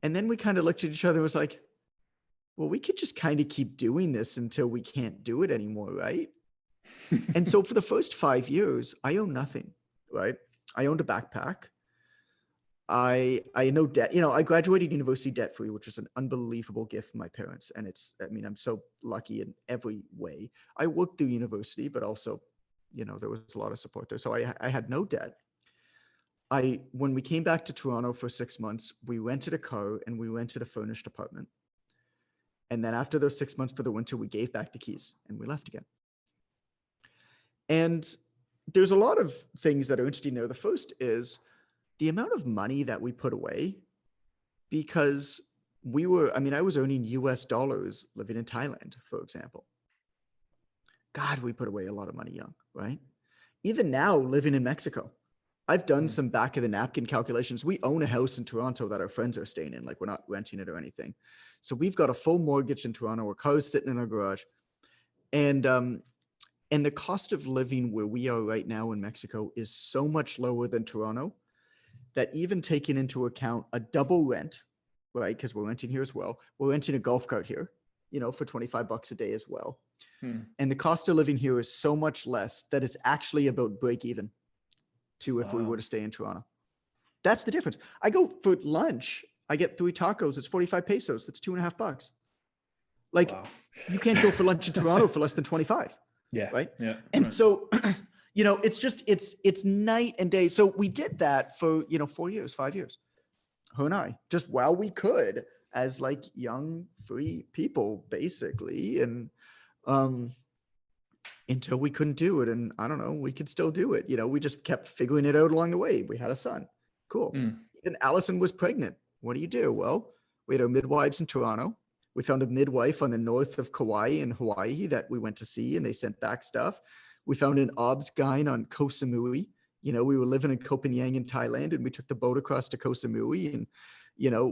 B: And then we kind of looked at each other and was like, well, we could just kind of keep doing this until we can't do it anymore, right? And so for the first 5 years, I owned nothing, right? I owned a backpack. I no debt. I graduated university debt free, which is an unbelievable gift from my parents. And I'm so lucky in every way. I worked through university, but also, there was a lot of support there. So I had no debt. When we came back to Toronto for 6 months, we rented a car and we rented a furnished apartment. And then after those 6 months for the winter, we gave back the keys and we left again. And there's a lot of things that are interesting there. The first is the amount of money that we put away, because I was earning US dollars living in Thailand, for example. God, we put away a lot of money young, right? Even now, living in Mexico, I've done some back of the napkin calculations. We own a house in Toronto that our friends are staying in. Like, we're not renting it or anything. So we've got a full mortgage in Toronto. Our car's sitting in our garage. And the cost of living where we are right now in Mexico is so much lower than Toronto that even taking into account a double rent, right? Because we're renting here as well. We're renting a golf cart here, for $25 a day as well. And the cost of living here is so much less that it's actually about break even to if we were to stay in Toronto. That's the difference. I go for lunch, I get 3 tacos. It's 45 pesos. That's $2.50. Like, you can't go for lunch in Toronto for less than 25.
A: Yeah.
B: Right.
A: Yeah.
B: And so, it's night and day. So we did that for, 4 years, 5 years, her and I, just while we could, as like young, free people, basically. And, until we couldn't do it. And I don't know, we could still do it. We just kept figuring it out along the way. We had a son. Cool. And Allison was pregnant. What do you do? Well, we had our midwives in Toronto. We found a midwife on the north of Kauai in Hawaii that we went to see, and they sent back stuff. We found an obs-gyne on Koh Samui. We were living in Koh Phangan in Thailand, and we took the boat across to Koh Samui and,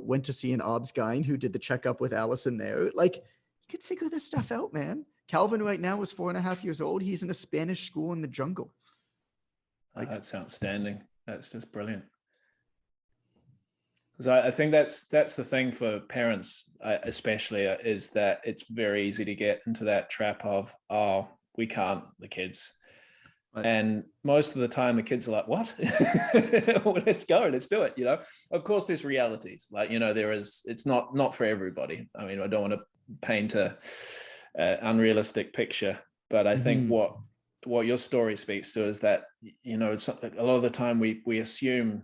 B: went to see an obs-gyne who did the checkup with Allison there. Like, you could figure this stuff out, man. Calvin right now is 4.5 years old. He's in a Spanish school in the jungle.
A: Like, that's outstanding. That's just brilliant. Because I think that's the thing for parents, especially, is that it's very easy to get into that trap of, we can't, the kids. Right. And most of the time the kids are like, what? Well, let's go, let's do it. Of course there's realities, like, it's not for everybody. I mean, I don't want to paint a unrealistic picture, but I think what your story speaks to is that, a lot of the time we assume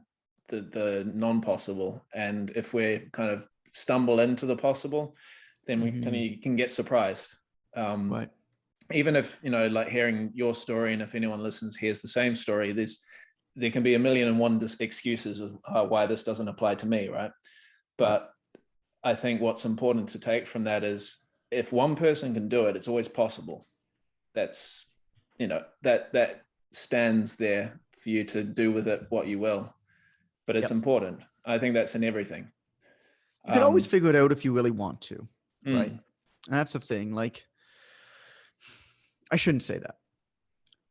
A: the non-possible, and if we kind of stumble into the possible, then we can get surprised. Right. Even if, like hearing your story, and if anyone listens hears the same story, there can be 1,000,001 excuses of why this doesn't apply to me, right? But I think what's important to take from that is, if one person can do it, it's always possible. That's, that stands there for you to do with it what you will. But it's important. I think that's in everything.
B: You can always figure it out if you really want to, right? And that's the thing. Like, I shouldn't say that.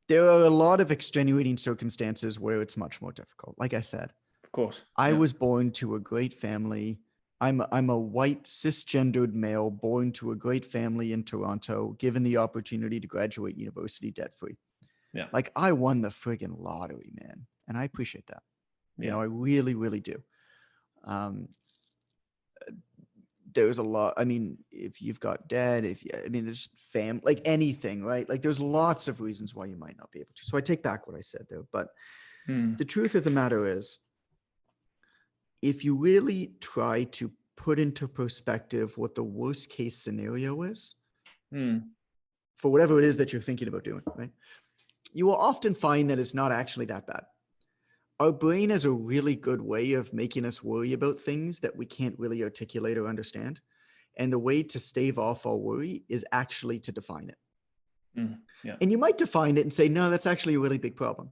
B: There are a lot of extenuating circumstances where it's much more difficult. Like I said,
A: of course,
B: I was born to a great family. I'm a white cisgendered male born to a great family in Toronto, given the opportunity to graduate university debt free.
A: Yeah.
B: Like, I won the friggin' lottery, man, and I appreciate that. You know, I really, really do. Um, there's a lot. I mean, if you've got debt, I mean, there's like anything, right? Like, there's lots of reasons why you might not be able to. So I take back what I said there. But the truth of the matter is, if you really try to put into perspective what the worst case scenario is for whatever it is that you're thinking about doing, right? You will often find that it's not actually that bad. Our brain has a really good way of making us worry about things that we can't really articulate or understand. And the way to stave off our worry is actually to define it.
A: Yeah.
B: And you might define it and say, no, that's actually a really big problem.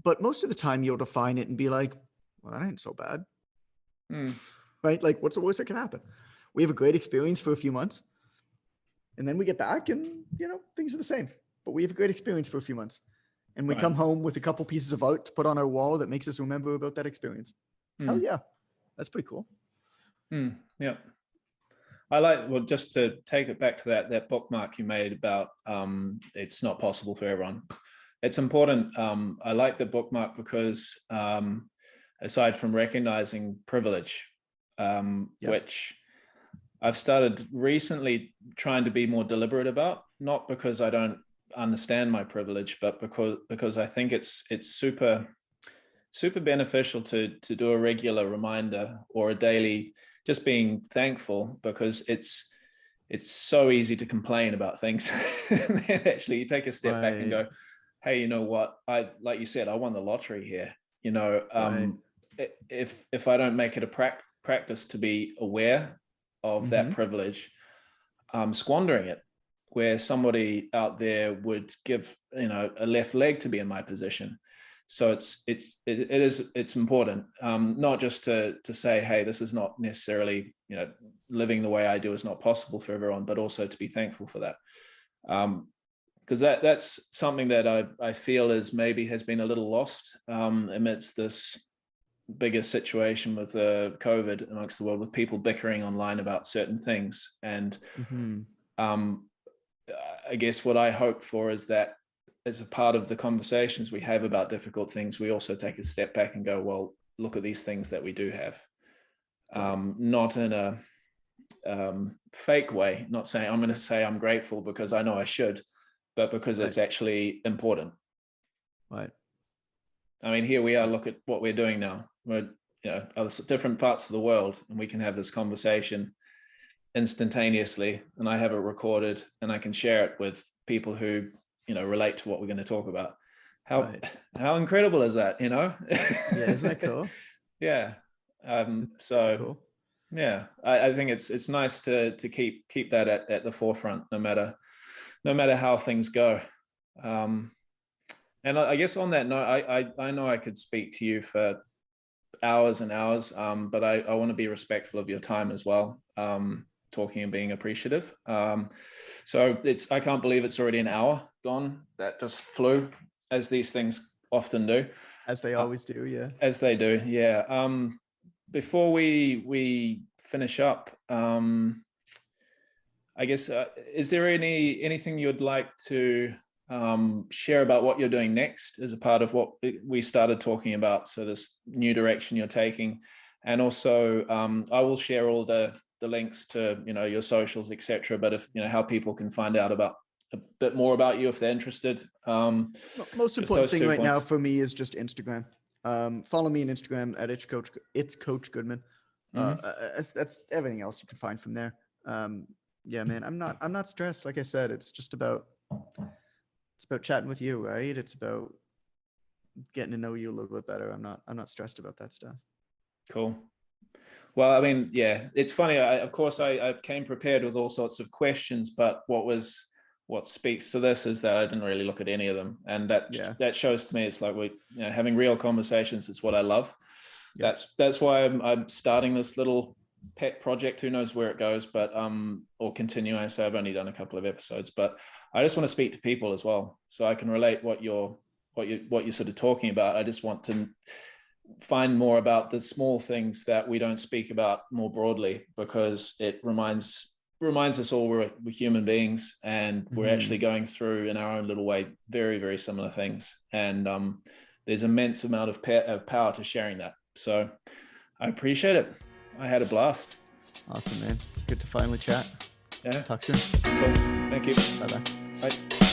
B: But most of the time you'll define it and be like, well, that ain't so bad. Right? Like, what's the worst that can happen? We have a great experience for a few months. And then we get back and, you know, things are the same. But we have a great experience for a few months. And we come home with a couple pieces of art to put on our wall that makes us remember about that experience. Hell yeah. That's pretty cool.
A: Yeah. I like, well, just to take it back to that bookmark you made about it's not possible for everyone. It's important. I like the bookmark because aside from recognizing privilege, which I've started recently trying to be more deliberate about, not because I don't understand my privilege, but because I think it's super beneficial to do a regular reminder or a daily, just being thankful, because it's so easy to complain about things. And actually you take a step back and go, hey, you know what, like you said, I won the lottery here. You know, if I don't make it a practice to be aware of that privilege, I'm squandering it, where somebody out there would give, you know, a left leg to be in my position. So it's important, not just to say, hey, this is not necessarily, you know, living the way I do is not possible for everyone, but also to be thankful for that. Because that's something that I feel has been a little lost amidst this bigger situation with COVID amongst the world, with people bickering online about certain things. And I guess what I hope for is that as a part of the conversations we have about difficult things, we also take a step back and go, well, look at these things that we do have. Not in a fake way, not saying I'm going to say I'm grateful because I know I should, but because it's actually important.
B: Right.
A: I mean, here we are, look at what we're doing now. We're, you know, other different parts of the world, and we can have this conversation instantaneously, and I have it recorded and I can share it with people who, you know, relate to what we're going to talk about. How incredible is that, you know?
B: Yeah, isn't that cool?
A: Yeah. So
B: cool.
A: Yeah, I think it's nice to keep that at the forefront, no matter how things go. And I guess on that note, I know I could speak to you for hours and hours, but I want to be respectful of your time as well, talking and being appreciative. So I can't believe it's already an hour gone. That just flew, as these things often do.
B: As they always do, yeah.
A: As they do, yeah. Before we finish up, I guess, is there anything you'd like to share about what you're doing next as a part of what we started talking about? So this new direction you're taking, and also I will share all the links to, you know, your socials, etc. But if, you know, how people can find out about a bit more about you if they're interested.
B: Most important thing right now for me is just Instagram. Follow me on Instagram at it's Coach Goodman. That's everything else you can find from there. Yeah, man, I'm not stressed. Like I said, it's about chatting with you, right? It's about getting to know you a little bit better. I'm not stressed about that stuff.
A: Cool. Well, I mean, yeah, it's funny. Of course, I came prepared with all sorts of questions, but what speaks to this is that I didn't really look at any of them, and that shows to me it's like having real conversations is what I love. Yeah. That's why I'm starting this little pet project. Who knows where it goes, but or continuing. I say I've only done a couple of episodes, but I just want to speak to people as well, so I can relate what you're sort of talking about. I just want to find more about the small things that we don't speak about more broadly, because it reminds us all we're human beings, and we're actually going through in our own little way very, very similar things. And there's immense amount of power to sharing that. So I appreciate it. I had a blast.
B: Awesome, man. Good to finally chat.
A: Yeah.
B: Talk soon.
A: Cool. Thank you.
B: Bye-bye.
A: Bye.